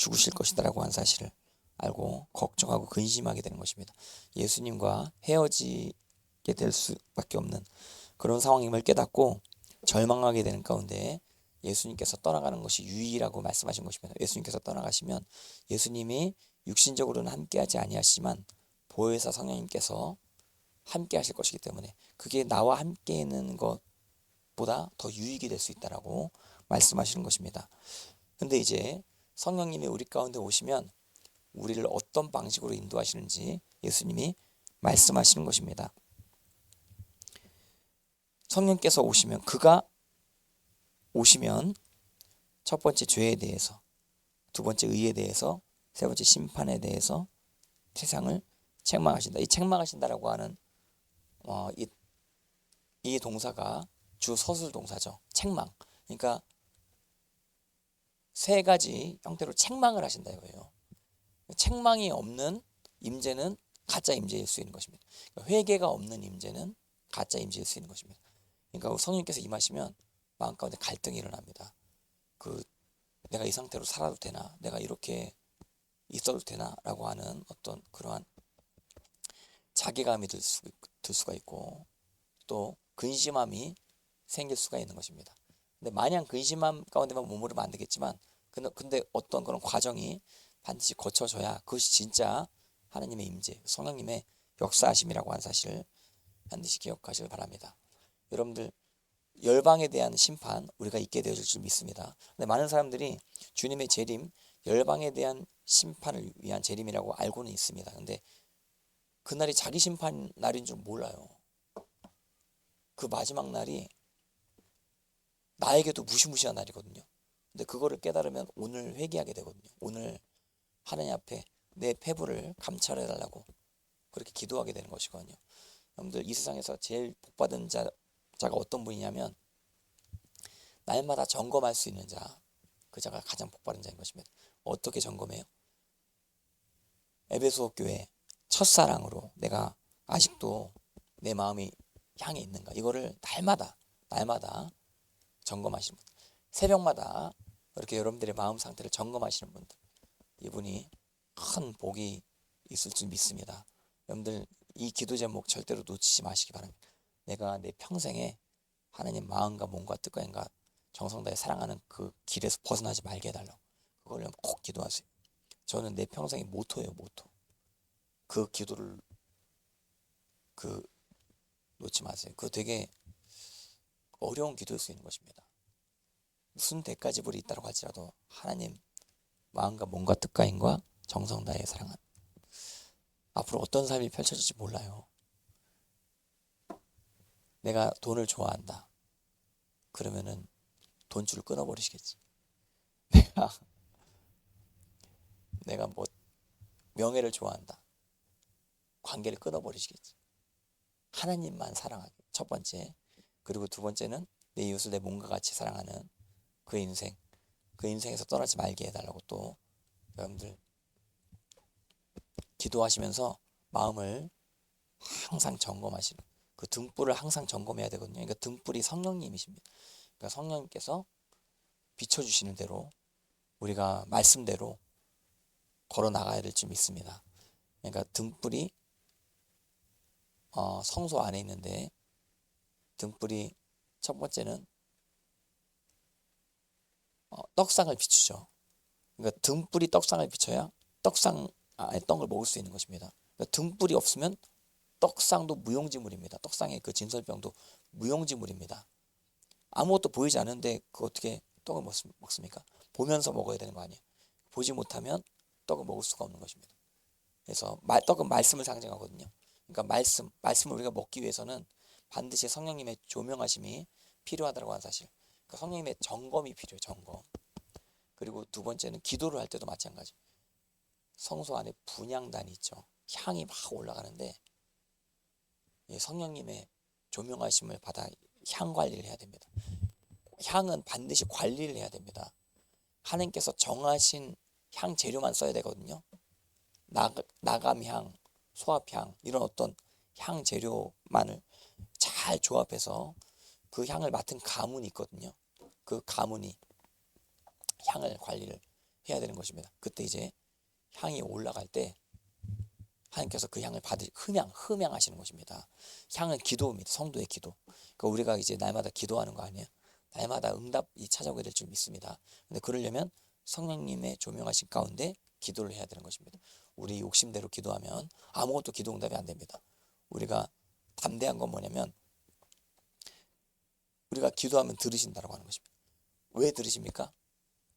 죽으실 것이다라고 한 사실을 알고 걱정하고 근심하게 되는 것입니다. 예수님과 헤어지게 될 수밖에 없는 그런 상황임을 깨닫고 절망하게 되는 가운데 예수님께서 떠나가는 것이 유일하고 말씀하신 것입니다. 예수님께서 떠나가시면 예수님이 육신적으로는 함께하지 아니하시지만 보혜사 성령님께서 함께하실 것이기 때문에 그게 나와 함께 있는 것보다 더 유익이 될 수 있다라고 말씀하시는 것입니다. 근데 이제 성령님이 우리 가운데 오시면 우리를 어떤 방식으로 인도하시는지 예수님이 말씀하시는 것입니다. 성령께서 오시면 그가 오시면 첫 번째 죄에 대해서, 두 번째 의에 대해서, 세 번째 심판에 대해서 세상을 책망하신다. 이 책망하신다라고 하는 이 동사가 주 서술 동사죠. 책망. 그러니까 세 가지 형태로 책망을 하신다 이거예요. 책망이 없는 임재는 가짜 임재일 수 있는 것입니다. 회개가 없는 임재는 가짜 임재일 수 있는 것입니다. 그러니까 성령님께서 임하시면 마음 가운데 갈등이 일어납니다. 내가 이 상태로 살아도 되나? 내가 이렇게 있어도 되나? 라고 하는 어떤 그러한 자괴감이 들 수가 있고 또 근심함이 생길 수가 있는 것입니다. 근데 마냥 근심함 가운데만 머무르면 안 되겠지만 근데 어떤 그런 과정이 반드시 거쳐져야 그것이 진짜 하나님의 임재, 성령님의 역사하심이라고 하는 사실을 반드시 기억하시길 바랍니다. 여러분들 열방에 대한 심판 우리가 있게 되어질 줄 믿습니다. 근데 많은 사람들이 주님의 재림, 열방에 대한 심판을 위한 재림이라고 알고는 있습니다. 근데 그날이 자기 심판 날인 줄 몰라요. 그 마지막 날이 나에게도 무시무시한 날이거든요. 근데 그거를 깨달으면 오늘 회개하게 되거든요. 오늘 하나님 앞에 내 패부를 감찰해달라고 그렇게 기도하게 되는 것이거든요. 여러분들 이 세상에서 제일 복받은 자가 어떤 분이냐면 날마다 점검할 수 있는 자, 그 자가 가장 복받은 자인 것입니다. 어떻게 점검해요? 에베소 교회 첫사랑으로 내가 아직도 내 마음이 향해 있는가, 이거를 날마다 점검하시는 분들, 새벽마다 이렇게 여러분들의 마음 상태를 점검하시는 분들, 이분이 큰 복이 있을 줄 믿습니다. 여러분들 이 기도 제목 절대로 놓치지 마시기 바랍니다. 내가 내 평생에 하나님 마음과 몸과 뜻과 정성 다해 사랑하는 그 길에서 벗어나지 말게 해달라고, 그걸 꼭 기도하세요. 저는 내 평생의 모토예요, 모토. 그 기도를 놓지 마세요. 그거 되게 어려운 기도일 수 있는 것입니다. 무슨 대가지불이 있다고 할지라도 하나님 마음과 몸과 뜻과 정성 다해 사랑하는, 앞으로 어떤 삶이 펼쳐질지 몰라요. 내가 돈을 좋아한다 그러면은 돈줄을 끊어버리시겠지. 내가 뭐 명예를 좋아한다, 관계를 끊어버리시겠지. 하나님만 사랑하기 첫 번째, 그리고 두 번째는 내 이웃을 내 몸과 같이 사랑하는 그 인생에서 떠나지 말게 해달라고 또 여러분들 기도하시면서 마음을 항상 점검하시는, 그 등불을 항상 점검해야 되거든요. 그러니까 등불이 성령님이십니다. 그러니까 성령님께서 비춰주시는 대로 우리가 말씀대로 걸어 나가야 될 줄 믿습니다. 그러니까 등불이 성소 안에 있는데, 등불이 첫 번째는 떡상을 비추죠. 그러니까 등불이 떡상을 비춰야 떡상 안에 떡을 먹을 수 있는 것입니다. 그러니까 등불이 없으면 떡상도 무용지물입니다. 떡상의 그 진설병도 무용지물입니다. 아무것도 보이지 않는데 그 어떻게 떡을 먹습니까? 보면서 먹어야 되는 거 아니에요. 보지 못하면 떡을 먹을 수가 없는 것입니다. 그래서 떡은 말씀을 상징하거든요. 그러니까 말씀을 우리가 먹기 위해서는 반드시 성령님의 조명하심이 필요하다고 하는 사실. 그러니까 성령님의 점검이 필요해요. 점검. 그리고 두 번째는 기도를 할 때도 마찬가지. 성소 안에 분향단이 있죠. 향이 막 올라가는데 성령님의 조명하심을 받아 향 관리를 해야 됩니다. 향은 반드시 관리를 해야 됩니다. 하나님께서 정하신 향 재료만 써야 되거든요. 나감향, 소합향, 이런 어떤 향 재료만을 잘 조합해서 그 향을 맡은 가문이 있거든요. 그 가문이 향을 관리를 해야 되는 것입니다. 그때 이제 향이 올라갈 때 하나님께서 그 향을 흠양하시는 것입니다. 향은 기도입니다. 성도의 기도. 그러니까 우리가 이제 날마다 기도하는 거 아니에요? 날마다 응답이 찾아오게 될 줄 믿습니다. 근데 그러려면 성령님의 조명하신 가운데 기도를 해야 되는 것입니다. 우리 욕심대로 기도하면 아무것도 기도 응답이 안 됩니다. 우리가 담대한 건 뭐냐면 우리가 기도하면 들으신다라고 하는 것입니다. 왜 들으십니까?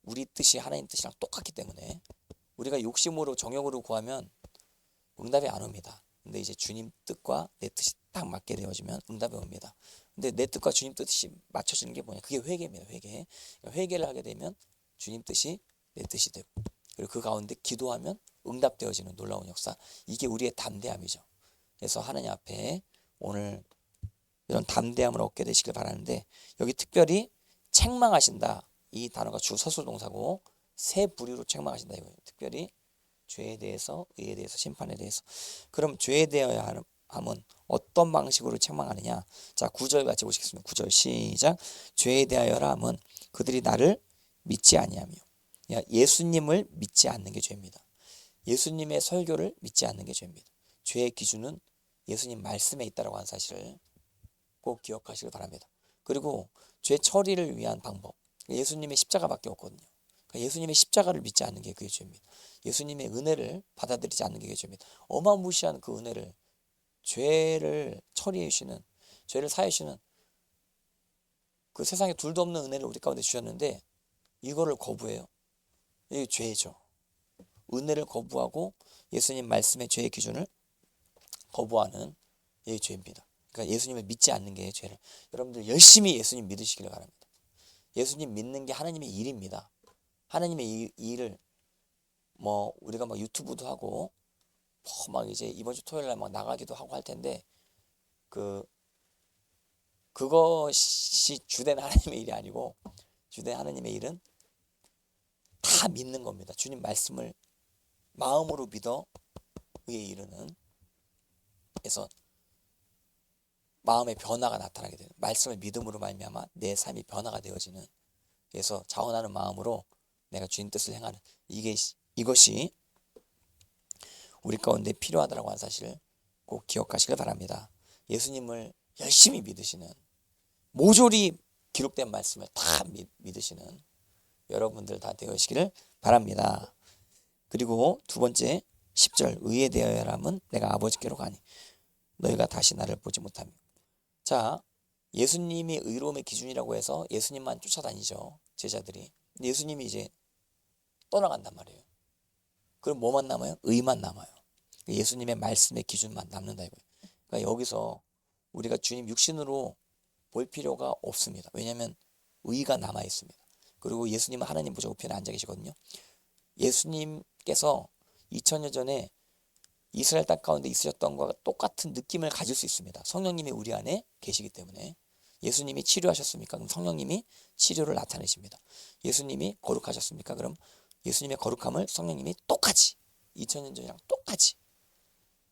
우리 뜻이 하나님 뜻이랑 똑같기 때문에. 우리가 욕심으로 정욕으로 구하면 응답이 안 옵니다. 근데 이제 주님 뜻과 내 뜻이 딱 맞게 되어지면 응답이 옵니다. 근데 내 뜻과 주님 뜻이 맞춰지는 게 뭐냐? 그게 회개입니다. 회개. 그러니까 회개를 하게 되면 주님 뜻이 내 뜻이 되고, 그리고 그 가운데 기도하면 응답되어지는 놀라운 역사. 이게 우리의 담대함이죠. 그래서 하나님 앞에 오늘 이런 담대함을 얻게 되시길 바라는데, 여기 특별히 책망하신다, 이 단어가 주 서술동사고 세 부류로 책망하신다 이거예요. 특별히 죄에 대해서, 의에 대해서, 심판에 대해서. 그럼 죄에 대하여 함은 어떤 방식으로 책망하느냐? 자, 9절 같이 보시겠습니다. 9절 시작. 죄에 대하여라 함은 그들이 나를 믿지 아니하며. 예수님을 믿지 않는 게 죄입니다. 예수님의 설교를 믿지 않는 게 죄입니다. 죄의 기준은 예수님 말씀에 있다라고 하는 사실을 꼭 기억하시길 바랍니다. 그리고 죄 처리를 위한 방법, 예수님의 십자가밖에 없거든요. 그러니까 예수님의 십자가를 믿지 않는 게 그게 죄입니다. 예수님의 은혜를 받아들이지 않는 게 그게 죄입니다. 어마무시한 그 은혜를, 죄를 처리해 주시는, 죄를 사해 주시는 그 세상에 둘도 없는 은혜를 우리 가운데 주셨는데 이거를 거부해요. 이게 죄죠. 은혜를 거부하고 예수님 말씀의 죄의 기준을 거부하는 이게 죄입니다. 그러니까 예수님을 믿지 않는 게 죄를. 여러분들 열심히 예수님 믿으시길 바랍니다. 예수님 믿는 게 하나님의 일입니다. 하나님의 이 일을 뭐 우리가 막 유튜브도 하고 막 이제 이번 주 토요일 날 막 나가기도 하고 할 텐데 그것이 주된 하나님의 일이 아니고 주된 하나님의 일은 다 믿는 겁니다. 주님 말씀을 마음으로 믿어 의에 이르는. 그래서 마음의 변화가 나타나게 되는, 말씀을 믿음으로 말미암아 내 삶이 변화가 되어지는, 그래서 자원하는 마음으로 내가 주님 뜻을 행하는, 이것이 우리 가운데 필요하다라고 하는 사실을 꼭 기억하시길 바랍니다. 예수님을 열심히 믿으시는, 모조리 기록된 말씀을 다 믿으시는 여러분들 다 되시기를 바랍니다. 그리고 두 번째 10절, 의에 대하여라면 내가 아버지께로 가니 너희가 다시 나를 보지 못하며. 자, 예수님이 의로움의 기준이라고 해서 예수님만 쫓아다니죠, 제자들이. 예수님이 이제 떠나간단 말이에요. 그럼 뭐만 남아요? 의만 남아요. 예수님의 말씀의 기준만 남는다 이거예요. 그러니까 여기서 우리가 주님 육신으로 볼 필요가 없습니다. 왜냐하면 의가 남아 있습니다. 그리고 예수님은 하나님 보좌 우편에 앉아 계시거든요. 예수님께서 2000년 전에 이스라엘 땅 가운데 있으셨던 것과 똑같은 느낌을 가질 수 있습니다. 성령님이 우리 안에 계시기 때문에. 예수님이 치료하셨습니까? 그럼 성령님이 치료를 나타내십니다. 예수님이 거룩하셨습니까? 그럼 예수님의 거룩함을 성령님이 똑같이 2000년 전이랑 똑같이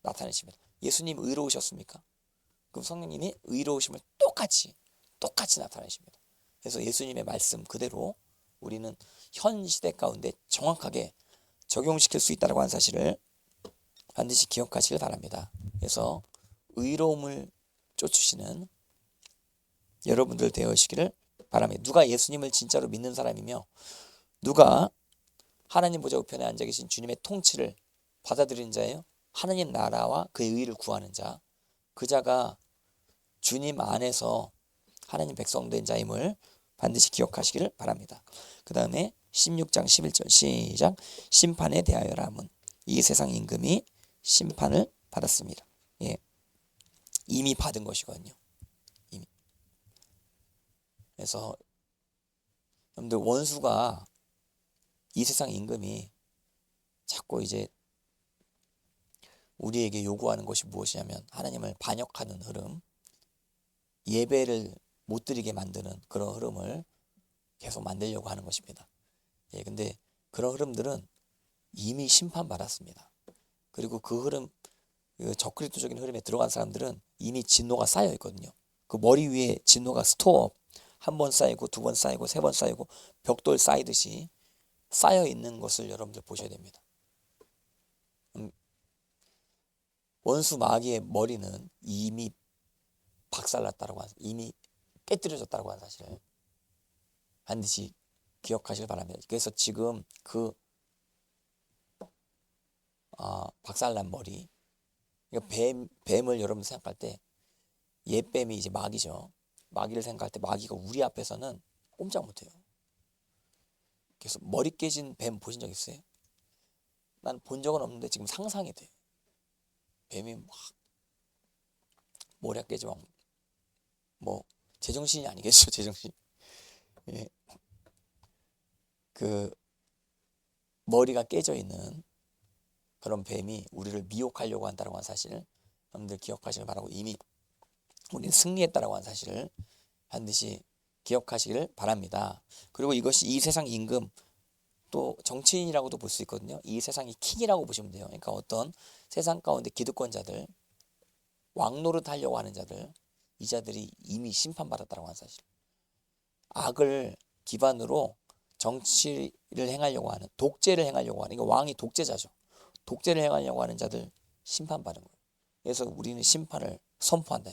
나타내십니다. 예수님 의로우셨습니까? 그럼 성령님이 의로우심을 똑같이 나타내십니다. 그래서 예수님의 말씀 그대로 우리는 현 시대 가운데 정확하게 적용시킬 수 있다고 하는 사실을 반드시 기억하시길 바랍니다. 그래서 의로움을 쫓으시는 여러분들 되시기를 바랍니다. 누가 예수님을 진짜로 믿는 사람이며 누가 하나님 보좌 우편에 앉아 계신 주님의 통치를 받아들이는 자예요? 하나님 나라와 그의 의를 구하는 자, 그 자가 주님 안에서 하나님 백성 된 자임을 반드시 기억하시기를 바랍니다. 그 다음에 16장 11절 시작. 심판에 대하여라 함은 이 세상 임금이 심판을 받았습니다. 예, 이미 받은 것이거든요. 이미. 그래서 여러분들 원수가, 이 세상 임금이 자꾸 이제 우리에게 요구하는 것이 무엇이냐면 하나님을 반역하는 흐름, 예배를 못 드리게 만드는 그런 흐름을 계속 만들려고 하는 것입니다. 예, 근데 그런 흐름들은 이미 심판받았습니다. 그리고 그 흐름, 그 적그리스도적인 흐름에 들어간 사람들은 이미 진노가 쌓여 있거든요. 그 머리 위에 진노가 스토어, 한 번 쌓이고 두 번 쌓이고 세 번 쌓이고 벽돌 쌓이듯이 쌓여 있는 것을 여러분들 보셔야 됩니다. 원수 마귀의 머리는 이미 박살났다라고 하는, 이미 깨뜨려졌다라고 하는 사실을 반드시 기억하시길 바랍니다. 그래서 지금 그 박살난 머리, 그러니까 뱀을 여러분 생각할 때 옛뱀이 이제 마귀죠. 마귀를 생각할 때 마귀가 우리 앞에서는 꼼짝 못해요. 그래서 머리 깨진 뱀 보신 적 있어요? 난 본 적은 없는데 지금 상상이 돼. 뱀이 막 머리가 깨지면 뭐 제정신이 아니겠죠, 제정신. 예. 그 머리가 깨져 있는 그런 뱀이 우리를 미혹하려고 한다는 사실을 여러분들 기억하시길 바라고, 이미 우리는 승리했다라고 하는 사실을 반드시 기억하시길 바랍니다. 그리고 이것이 이 세상 임금, 또 정치인이라고도 볼 수 있거든요. 이 세상의 킹이라고 보시면 돼요. 그러니까 어떤 세상 가운데 기득권자들, 왕노릇 하려고 하는 자들, 이 자들이 이미 심판받았다고 하는 사실. 악을 기반으로 정치를 행하려고 하는, 독재를 행하려고 하는, 그러니까 왕이 독재자죠. 독재를 행하려고 하는 자들 심판받은 거예요. 그래서 우리는 심판을 선포한다.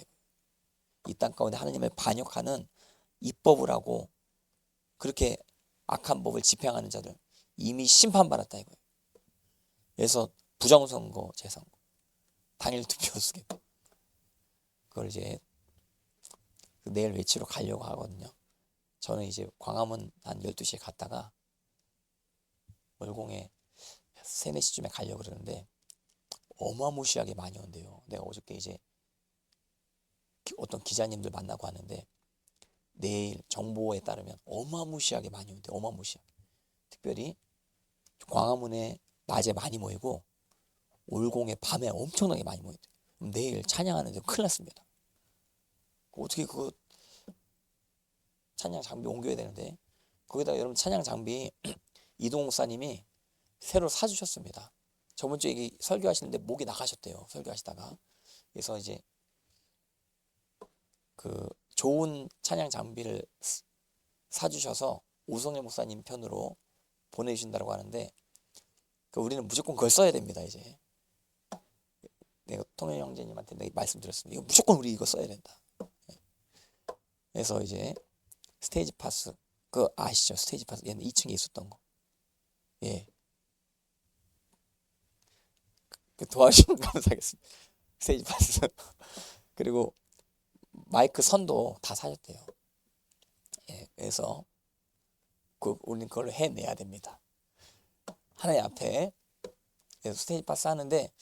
이 땅 가운데 하나님을 반역하는 입법을 하고 그렇게 악한 법을 집행하는 자들 이미 심판받았다 이거예요. 그래서 부정선거, 재선거, 당일 투표 수개, 그걸 이제 내일 외치러 가려고 하거든요. 저는 이제 광화문 한 12시에 갔다가 월공에 3, 4시쯤에 가려고 그러는데 어마무시하게 많이 온대요. 내가 어저께 이제 어떤 기자님들 만나고 왔는데 내일 정보에 따르면 어마무시하게 많이 온대. 어마무시하게. 특별히 광화문에 낮에 많이 모이고 올공에 밤에 엄청나게 많이 모인대. 그럼 내일 찬양하는데 큰일 났습니다. 어떻게 그 찬양 장비 옮겨야 되는데, 거기다가 여러분 찬양 장비 이동 목사님이 새로 사주셨습니다. 저번 주에 설교하시는데 목이 나가셨대요. 설교하시다가. 그래서 이제 그 좋은 찬양 장비를 사주셔서 오성일 목사님 편으로 보내주신다고 하는데, 우리는 무조건 그걸 써야 됩니다. 이제 내가 통일 형제님한테 내가 말씀드렸습니다. 이거 무조건 우리 이거 써야 된다. 그래서 이제 스테이지 파스, 그 아시죠? 스테이지 파스 얘는 2층에 있었던 거. 예. 도와주시면 감사하겠습니다. 스테이지 파스. 그리고 마이크 선도 다 사셨대요. 예. 그래서 우리는 그걸로 해내야 됩니다. 하나님 앞에. 그래서 스테이지 파스 하는데,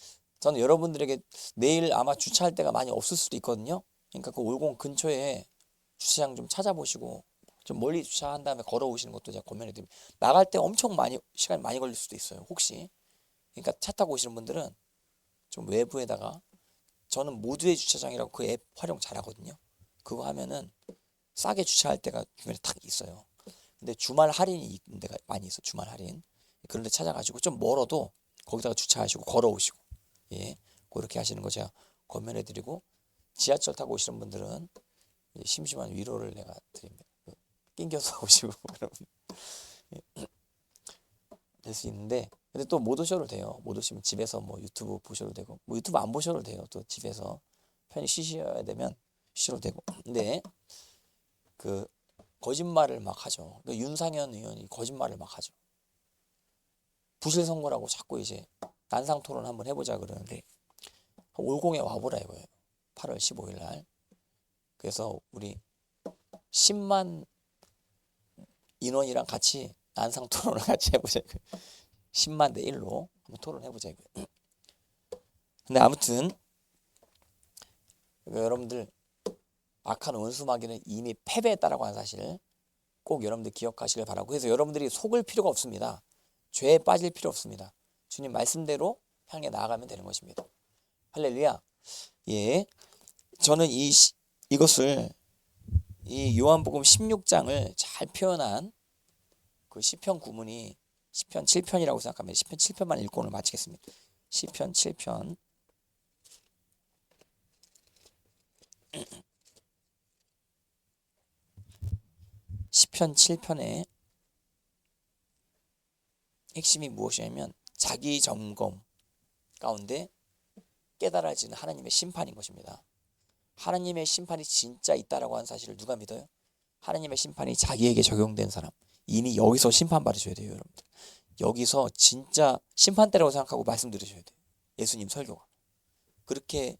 저는 여러분들에게 내일 아마 주차할 데가 많이 없을 수도 있거든요. 그러니까 그 올공 근처에 주차장 좀 찾아보시고 좀 멀리 주차한 다음에 걸어오시는 것도 제가 권면해 드립니다. 나갈 때 엄청 많이 시간이 많이 걸릴 수도 있어요. 혹시. 그러니까 차 타고 오시는 분들은 좀 외부에다가, 저는 모두의 주차장이라고 그 앱 활용 잘하거든요. 그거 하면은 싸게 주차할 때가 주변에 딱 있어요. 근데 주말 할인이 있는 데가 많이 있어. 주말 할인. 그런 데 찾아가지고 좀 멀어도 거기다가 주차하시고 걸어오시고, 예, 그렇게 하시는 거 제가 권면해 드리고, 지하철 타고 오시는 분들은 심심한 위로를 내가 드립니다. 낑겨서 오시고 그러면 될 수 있는데, 근데 또 못 오셔도 돼요. 못 오시면 집에서 뭐 유튜브 보셔도 되고, 뭐 유튜브 안 보셔도 돼요. 또 집에서 편히 쉬셔야 되면 쉬셔도 되고. 근데 그 거짓말을 막 하죠. 그 윤상현 의원이 거짓말을 막 하죠. 부실 선거라고 자꾸 이제 난상 토론 한번 해보자 그러는데 올공에 와보라 이거예요. 8월 15일 날. 그래서 우리 10만 인원이랑 같이 난상 토론을 같이 해보자. 10만 대 1로 한번 토론해보자 이거예요. 근데 아무튼 여러분들, 악한 원수마귀는 이미 패배했다라고 하는 사실을 꼭 여러분들 기억하시길 바라고, 그래서 여러분들이 속을 필요가 없습니다. 죄에 빠질 필요 없습니다. 주님 말씀대로 향해 나아가면 되는 것입니다. 할렐루야. 예, 저는 이것을 이 요한복음 16장을 잘 표현한 그 시편 구문이 시편 7편이라고 생각합니다. 시편 7편만 읽고 오늘 마치겠습니다. 시편 7편 시편 7편에 핵심이 무엇이냐면 자기 점검 가운데 깨달아지는 하나님의 심판인 것입니다. 하나님의 심판이 진짜 있다라고 하는 사실을 누가 믿어요? 하나님의 심판이 자기에게 적용된 사람. 이미 여기서 심판받으셔야 돼요, 여러분들. 여기서 진짜 심판대라고 생각하고 말씀 들으셔야 돼요. 예수님 설교가. 그렇게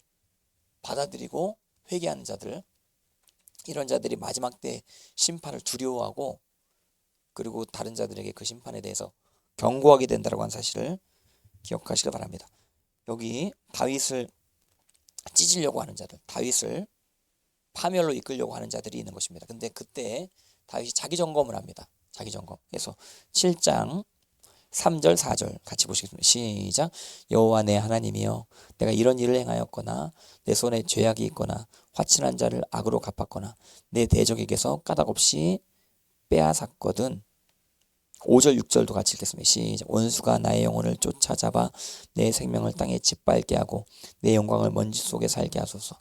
받아들이고 회개하는 자들, 이런 자들이 마지막 때 심판을 두려워하고 그리고 다른 자들에게 그 심판에 대해서 경고하게 된다라고 하는 사실을 기억하시기 바랍니다. 여기 다윗을 찢으려고 하는 자들, 다윗을 파멸로 이끌려고 하는 자들이 있는 것입니다. 근데 그때 다윗이 자기 점검을 합니다. 자기 점검. 그래서 7장 3절 4절 같이 보시겠습니다. 시작. 여호와 내 하나님이여, 내가 이런 일을 행하였거나 내 손에 죄악이 있거나 화친한 자를 악으로 갚았거나 내 대적에게서 까닭없이 빼앗았거든. 5절 6절도 같이 읽겠습니다. 시작. 원수가 나의 영혼을 쫓아잡아 내 생명을 땅에 짓밟게 하고 내 영광을 먼지 속에 살게 하소서.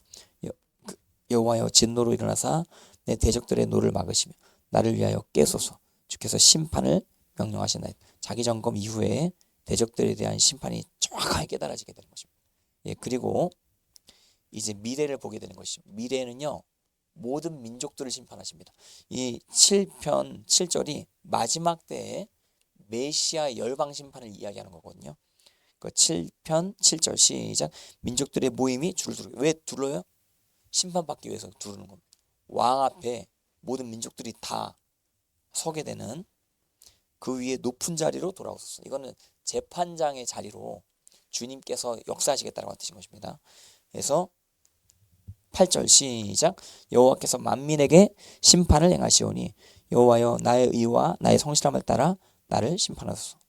여호와여, 진노로 일어나사 내 대적들의 노를 막으시며 나를 위하여 깨소서. 주께서 심판을 명령하신다. 자기 점검 이후에 대적들에 대한 심판이 정확하게 깨달아지게 되는 것입니다. 그리고 이제 미래를 보게 되는 것이죠. 미래는요, 모든 민족들을 심판하십니다. 이 7편 7절이 마지막 때에 메시아 열방 심판을 이야기하는 거거든요. 그 7편 7절 시작. 민족들의 모임이 줄을 두르고. 왜 둘러요? 심판받기 위해서 두르는 겁니다. 왕 앞에 모든 민족들이 다 서게 되는 그 위에 높은 자리로 돌아오셨어. 이거는 재판장의 자리로 주님께서 역사하시겠다라고 뜻인 것입니다. 그래서 8절 시작. 여호와께서 만민에게 심판을 행하시오니 여호와여, 나의 의와 나의 성실함을 따라 나를 심판하소서.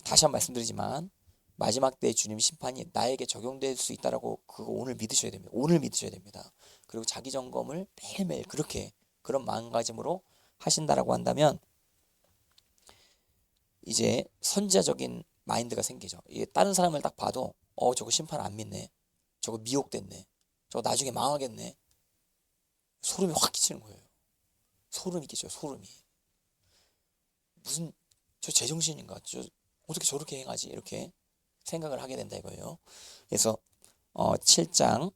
다시 한번 말씀드리지만 마지막 때 주님 심판이 나에게 적용될 수 있다라고 그거 오늘 믿으셔야 됩니다. 오늘 믿으셔야 됩니다. 그리고 자기 점검을 매일매일 그렇게 그런 마음가짐으로 하신다라고 한다면 이제 선지자적인 마인드가 생기죠. 이게 다른 사람을 딱 봐도 저거 심판 안 믿네. 저거 미혹됐네. 저거 나중에 망하겠네. 소름이 확 끼치는 거예요. 소름이 끼쳐요. 소름이. 무슨 저 제정신인가? 저 어떻게 저렇게 행하지? 이렇게 생각을 하게 된다 이거예요. 그래서 7장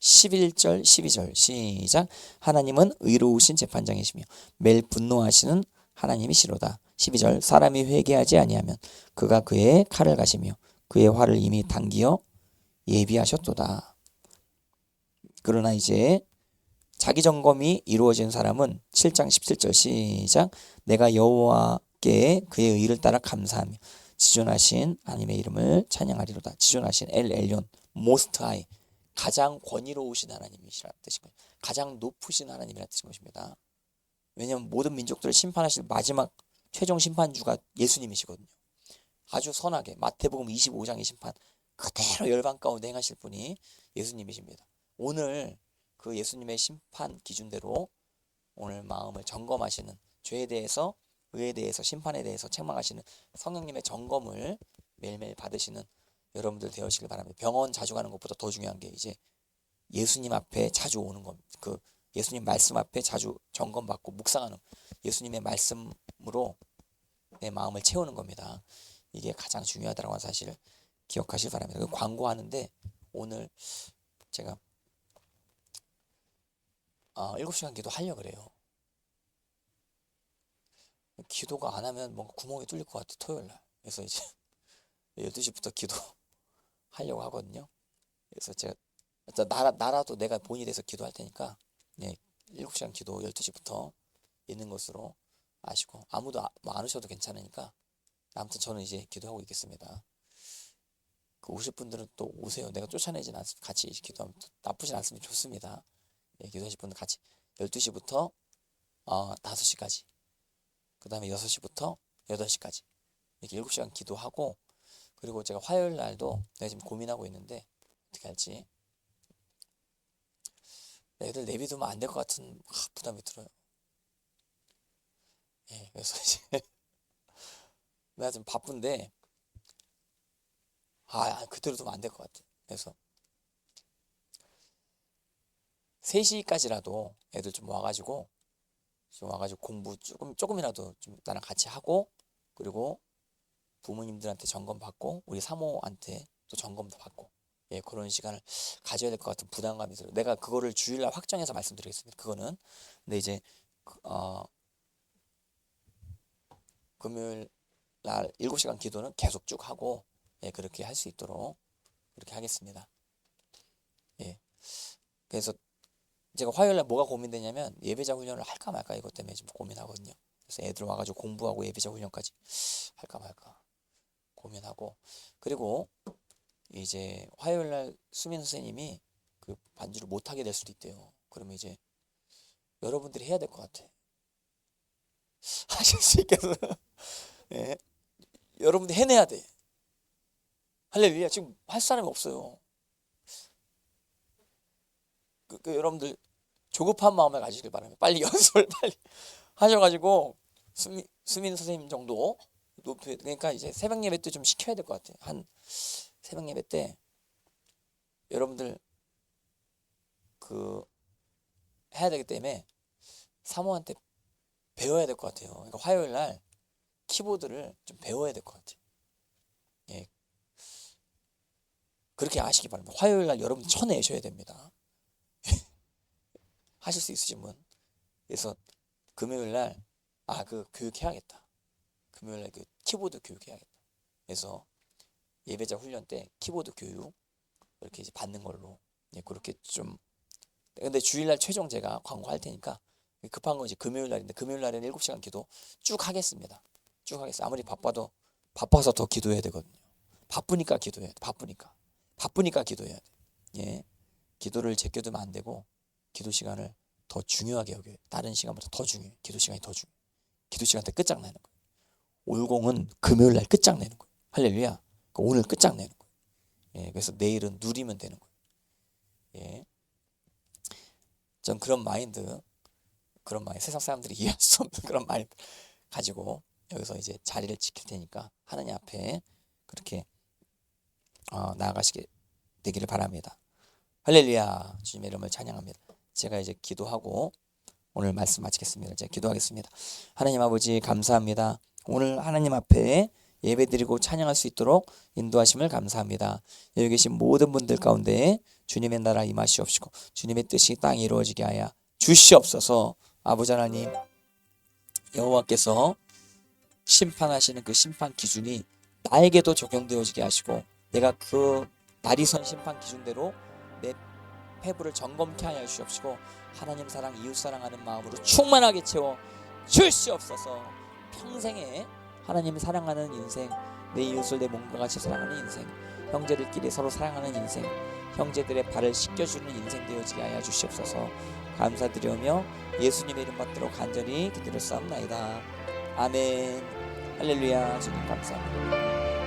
11절 12절 시작. 하나님은 의로우신 재판장이시며 매일 분노하시는 하나님이시로다. 12절. 사람이 회개하지 아니하면 그가 그의 칼을 가시며 그의 활을 이미 당기어 예비하셨도다. 그러나 이제 자기 점검이 이루어진 사람은 7장 17절 시작. 내가 여호와께 그의 의를 따라 감사하며 지존하신 하나님의 이름을 찬양하리로다. 지존하신 엘 엘yon 모스트 하이, 가장 권위로우신 하나님이시라는 뜻인 거예요. 가장 높으신 하나님이라는 뜻인 것입니다. 왜냐하면 모든 민족들을 심판하실 마지막 최종 심판주가 예수님이시거든요. 아주 선하게 마태복음 25장의 심판 그대로 열방 가운데 행하실 분이 예수님이십니다. 오늘 그 예수님의 심판 기준대로 오늘 마음을 점검하시는, 죄에 대해서, 의에 대해서, 심판에 대해서 책망하시는 성령님의 점검을 매일매일 받으시는 여러분들 되시길 바랍니다. 병원 자주 가는 것보다 더 중요한 게 이제 예수님 앞에 자주 오는 겁니다. 그 예수님 말씀 앞에 자주 점검받고 묵상하는, 예수님의 말씀으로 내 마음을 채우는 겁니다. 이게 가장 중요하다는 사실을 기억하시길 바랍니다. 광고하는데 오늘 제가 7시간 기도 하려고 그래요. 기도가 안 하면 뭔가 구멍이 뚫릴 것 같아, 토요일날. 그래서 이제 12시부터 기도 하려고 하거든요. 그래서 제가 나라도 내가 본이 돼서 기도할 테니까 7시간 기도 12시부터 있는 것으로 아시고, 아무도 안 오셔도 괜찮으니까 아무튼 저는 이제 기도하고 있겠습니다. 그 오실 분들은 또 오세요. 내가 쫓아내진 않습니다. 같이 기도하면 나쁘진 않습니다. 좋습니다. 기도하실 분들 같이 12시부터 5시까지, 그 다음에 6시부터 8시까지 이렇게 7시간 기도하고, 그리고 제가 화요일 날도 내가 지금 고민하고 있는데 어떻게 할지. 애들 내비두면 안 될 것 같은 부담이 들어요. 그래서 이제 내가 좀 바쁜데 그대로 두면 안 될 것 같아. 그래서 3시까지라도 애들 좀 와가지고 좀 와가지고 공부 조금이라도 좀 나랑 같이 하고, 그리고 부모님들한테 점검 받고 우리 사모한테 또 점검도 받고, 예, 그런 시간을 가져야 될 것 같은 부담감이 들어요. 내가 그거를 주일날 확정해서 말씀드리겠습니다. 그거는. 근데 이제 금요일 날 7시간 기도는 계속 쭉 하고, 예, 그렇게 할 수 있도록 그렇게 하겠습니다. 예. 그래서 제가 화요일 날 뭐가 고민되냐면 예배자 훈련을 할까 말까 이것 때문에 지금 고민하거든요. 그래서 애들 와가지고 공부하고 예배자 훈련까지 할까 말까 고민하고, 그리고 이제 화요일 날 수민 선생님이 그 반주를 못 하게 될 수도 있대요. 그러면 이제 여러분들이 해야 될 것 같아. 하실 수 있겠어요? 예. 여러분들 해내야 돼. 할렐루야. 지금 할 사람이 없어요. 여러분들 조급한 마음을 가지길 바랍니다. 빨리 연습을 빨리 하셔가지고 수민 선생님 정도 높여. 그러니까 이제 새벽 예배 때 좀 시켜야 될 것 같아요. 한 새벽 예배 때 여러분들 그 해야 되기 때문에 사모한테 배워야 될 것 같아요. 그러니까 화요일 날 키보드를 좀 배워야 될 것 같아요. 예, 그렇게 아시기 바랍니다. 화요일 날 여러분 쳐내셔야 됩니다. 하실 수 있으신 분. 그래서 금요일 날 그 교육해야겠다. 금요일 날 그 키보드 교육해야겠다. 그래서 예배자 훈련 때 키보드 교육 이렇게 이제 받는 걸로, 예, 그렇게 좀. 근데 주일날 최종 제가 광고할 테니까 급한 건 이제 금요일 날인데, 금요일 날에는 7시간 기도 쭉 하겠습니다. 쭉 하겠습니다. 아무리 바빠서 더 기도해야 되거든요. 바쁘니까 기도해야 돼. 바쁘니까 기도해야 돼. 예, 기도를 제껴두면 안 되고 기도 시간을 더 중요하게 여겨요. 다른 시간보다 더 중요해요. 기도 시간이 더 중요해요. 기도 시간 때 끝장내는 거예요. 올공은 금요일 날 끝장내는 거예요. 할렐루야. 그러니까 오늘 끝장내는 거예요. 예, 그래서 내일은 누리면 되는 거예요. 예, 전 그런 마인드, 세상 사람들이 이해할 수 없는 그런 마인드 가지고 여기서 이제 자리를 지킬 테니까 하나님 앞에 그렇게 나아가시게 되기를 바랍니다. 할렐루야. 주님의 이름을 찬양합니다. 제가 이제 기도하고 오늘 말씀 마치겠습니다. 제가 기도하겠습니다. 하나님 아버지 감사합니다. 오늘 하나님 앞에 예배드리고 찬양할 수 있도록 인도하심을 감사합니다. 여기 계신 모든 분들 가운데 주님의 나라 임하시옵시고 주님의 뜻이 땅에 이루어지게 하여 주시옵소서. 아버지 하나님, 여호와께서 심판하시는 그 심판 기준이 나에게도 적용되어지게 하시고, 내가 그 날이 선 심판 기준대로 내 패부를 점검케 하여 주시옵시고, 하나님 사랑, 이웃 사랑하는 마음으로 충만하게 채워 주시옵소서. 평생에 하나님 사랑하는 인생, 내 이웃을 내 몸과 같이 사랑하는 인생, 형제들끼리 서로 사랑하는 인생, 형제들의 발을 씻겨주는 인생 되어지게 하여 주시옵소서. 감사드리오며 예수님의 이름 받들어 간절히 기도를 쌓옵나이다. 아멘. 할렐루야. 주님 감사합니다.